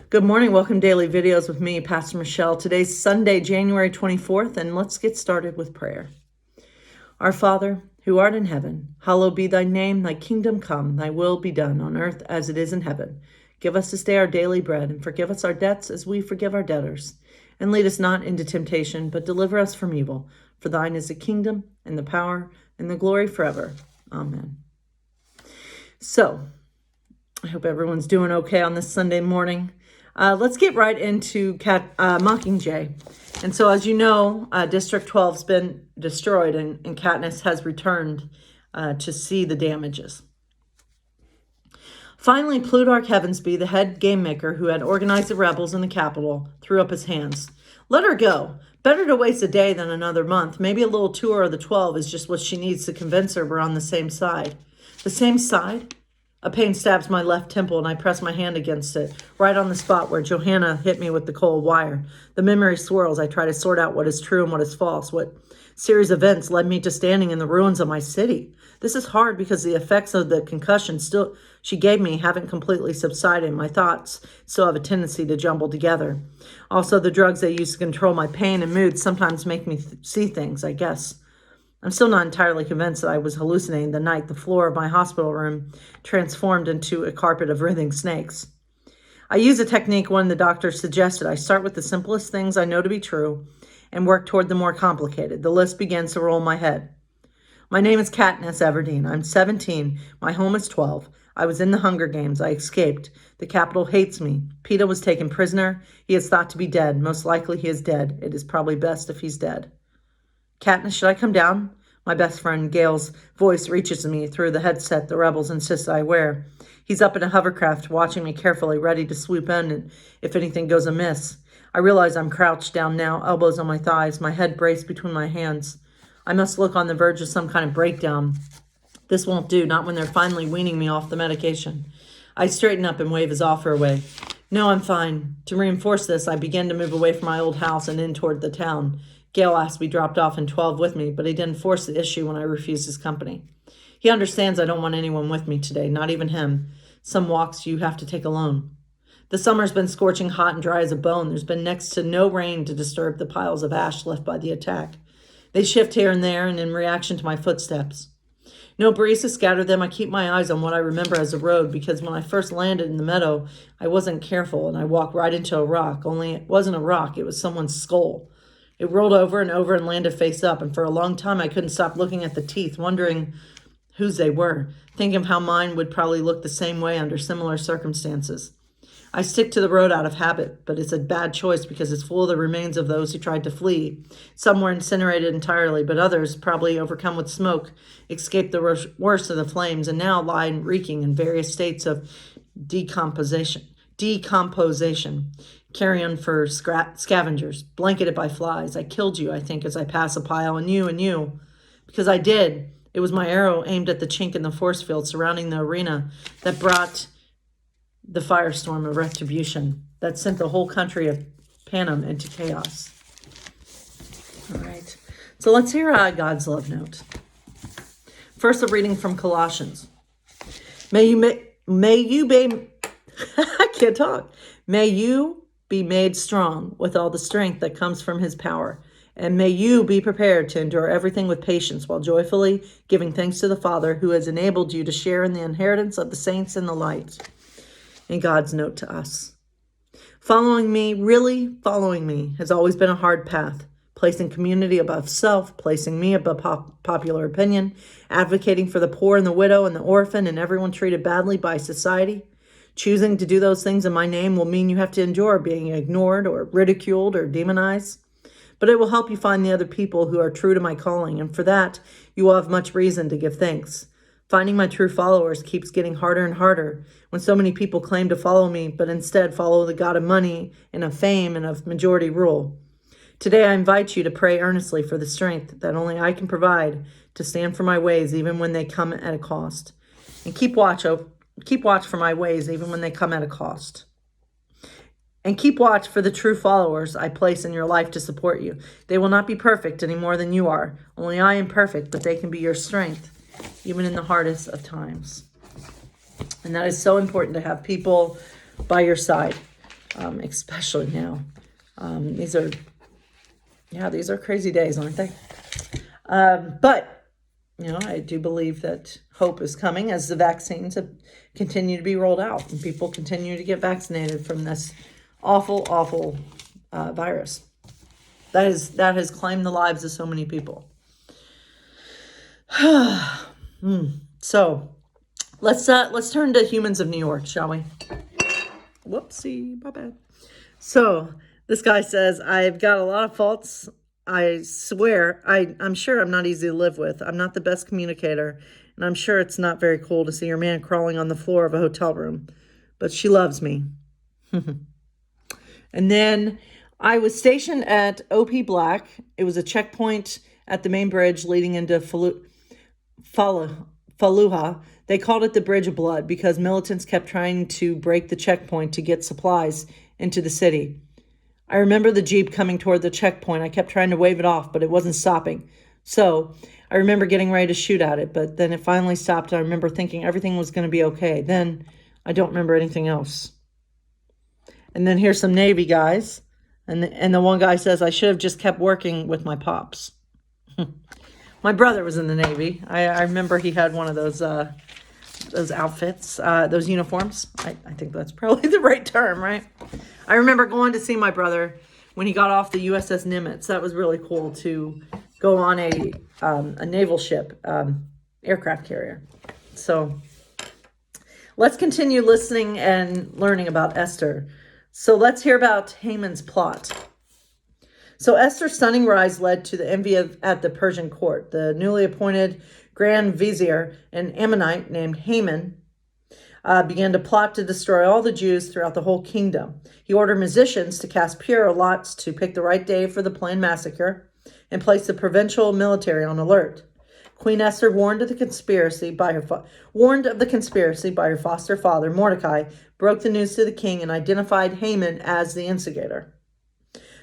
Good morning. Welcome to Daily Videos with me, Pastor Michelle. Today's Sunday, January 24th, and let's get started with prayer. Our Father, who art in heaven, hallowed be thy name. Thy kingdom come, thy will be done on earth as it is in heaven. Give us this day our daily bread, and forgive us our debts as we forgive our debtors. And lead us not into temptation, but deliver us from evil. For thine is the kingdom, and the power, and the glory forever. Amen. So, I hope everyone's doing okay on this Sunday morning. Let's get right into Mockingjay. And so, as you know, District 12's been destroyed, and Katniss has returned to see the damages. Finally, Plutarch Heavensby, the head game maker who had organized the rebels in the capital, threw up his hands. Let her go. Better to waste a day than another month. Maybe a little tour of the 12 is just what she needs to convince her we're on the same side. The same side? A pain stabs my left temple and I press my hand against it, right on the spot where Johanna hit me with the cold wire. The memory swirls. I try to sort out what is true and what is false. What series of events led me to standing in the ruins of my city? This is hard because the effects of the concussion she gave me haven't completely subsided. My thoughts still have a tendency to jumble together. Also, the drugs they use to control my pain and mood sometimes make me see things, I guess. I'm still not entirely convinced that I was hallucinating the night the floor of my hospital room transformed into a carpet of writhing snakes. I use a technique one of the doctors suggested. I start with the simplest things I know to be true and work toward the more complicated. The list begins to roll in my head. My name is Katniss Everdeen. I'm 17. My home is 12. I was in the Hunger Games. I escaped. The Capitol hates me. Peeta was taken prisoner. He is thought to be dead. Most likely he is dead. It is probably best if he's dead. Katniss, should I come down? My best friend Gail's voice reaches me through the headset the rebels insist I wear. He's up in a hovercraft, watching me carefully, ready to swoop in if anything goes amiss. I realize I'm crouched down now, elbows on my thighs, my head braced between my hands. I must look on the verge of some kind of breakdown. This won't do, not when they're finally weaning me off the medication. I straighten up and wave his offer away. No, I'm fine. To reinforce this, I begin to move away from my old house and in toward the town. Gail asked to be dropped off in 12 with me, but he didn't force the issue when I refused his company. He understands I don't want anyone with me today, not even him. Some walks you have to take alone. The summer's been scorching hot and dry as a bone. There's been next to no rain to disturb the piles of ash left by the attack. They shift here and there and in reaction to my footsteps. No breeze to scatter them. I keep my eyes on what I remember as a road because when I first landed in the meadow, I wasn't careful and I walked right into a rock, only it wasn't a rock, it was someone's skull. It rolled over and landed face up, and for a long time I couldn't stop looking at the teeth, wondering whose they were, thinking of how mine would probably look the same way under similar circumstances. I stick to the road out of habit, but it's a bad choice because it's full of the remains of those who tried to flee. Some were incinerated entirely, but others, probably overcome with smoke, escaped the worst of the flames and now lie reeking in various states of decomposition. Carrion for scavengers, blanketed by flies. I killed you, I think, as I pass a pile, and you. Because I did. It was my arrow aimed at the chink in the force field surrounding the arena that brought the firestorm of retribution that sent the whole country of Panem into chaos. All right. So let's hear God's love note. First, a reading from Colossians. May you be I can't talk. May you be made strong with all the strength that comes from his power. And may you be prepared to endure everything with patience while joyfully giving thanks to the Father who has enabled you to share in the inheritance of the saints in the light. And God's note to us. Following me, has always been a hard path. Placing community above self, placing me above popular opinion, advocating for the poor and the widow and the orphan and everyone treated badly by society. Choosing to do those things in my name will mean you have to endure being ignored or ridiculed or demonized. But it will help you find the other people who are true to my calling, and for that, you will have much reason to give thanks. Finding my true followers keeps getting harder and harder when so many people claim to follow me, but instead follow the god of money and of fame and of majority rule. Today, I invite you to pray earnestly for the strength that only I can provide to stand for my ways even when they come at a cost. And keep watch for my ways even when they come at a cost. And keep watch for the true followers I place in your life to support you. They will not be perfect any more than you are. Only I am perfect, but they can be your strength, even in the hardest of times. And that is so important, to have people by your side. especially now. These are crazy days, aren't they? But, I do believe that hope is coming as the vaccines continue to be rolled out and people continue to get vaccinated from this awful, awful virus that has claimed the lives of so many people. So let's turn to Humans of New York, shall we? Whoopsie, my bad. So this guy says, I've got a lot of faults. I swear, I'm sure I'm not easy to live with. I'm not the best communicator, and I'm sure it's not very cool to see your man crawling on the floor of a hotel room. But she loves me. And then I was stationed at OP Black. It was a checkpoint at the main bridge leading into Fallujah. They called it the Bridge of Blood because militants kept trying to break the checkpoint to get supplies into the city. I remember the Jeep coming toward the checkpoint. I kept trying to wave it off, but it wasn't stopping. So I remember getting ready to shoot at it, but then it finally stopped. I remember thinking everything was going to be okay. Then I don't remember anything else. And then here's some Navy guys. And the one guy says, I should have just kept working with my pops. My brother was in the Navy. I remember he had one of those outfits, those uniforms. I think that's probably the right term, right? I remember going to see my brother when he got off the USS Nimitz. That was really cool to go on a naval ship, aircraft carrier. So let's continue listening and learning about Esther. So let's hear about Haman's plot. So Esther's stunning rise led to the envy at the Persian court. The newly appointed Grand Vizier, an Ammonite named Haman, began to plot to destroy all the Jews throughout the whole kingdom. He ordered musicians to cast pure lots to pick the right day for the planned massacre and placed the provincial military on alert. Queen Esther, warned of the conspiracy by her foster father, Mordecai, broke the news to the king and identified Haman as the instigator.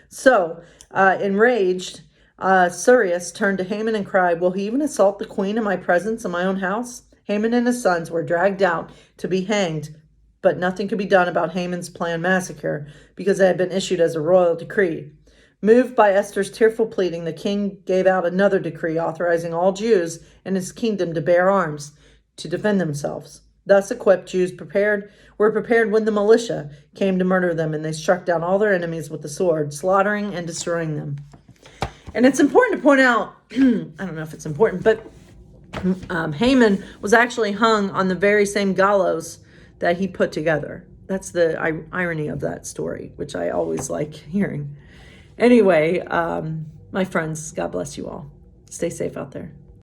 So, enraged, Surius turned to Haman and cried, will he even assault the queen in my presence in my own house? Haman and his sons were dragged out to be hanged, but nothing could be done about Haman's planned massacre because it had been issued as a royal decree. Moved by Esther's tearful pleading, the king gave out another decree authorizing all Jews in his kingdom to bear arms to defend themselves. Thus equipped, Jews were prepared when the militia came to murder them, and they struck down all their enemies with the sword, slaughtering and destroying them. And it's important to point out, I don't know if it's important, but Haman was actually hung on the very same gallows that he put together. That's the irony of that story, which I always like hearing. Anyway, my friends, God bless you all. Stay safe out there.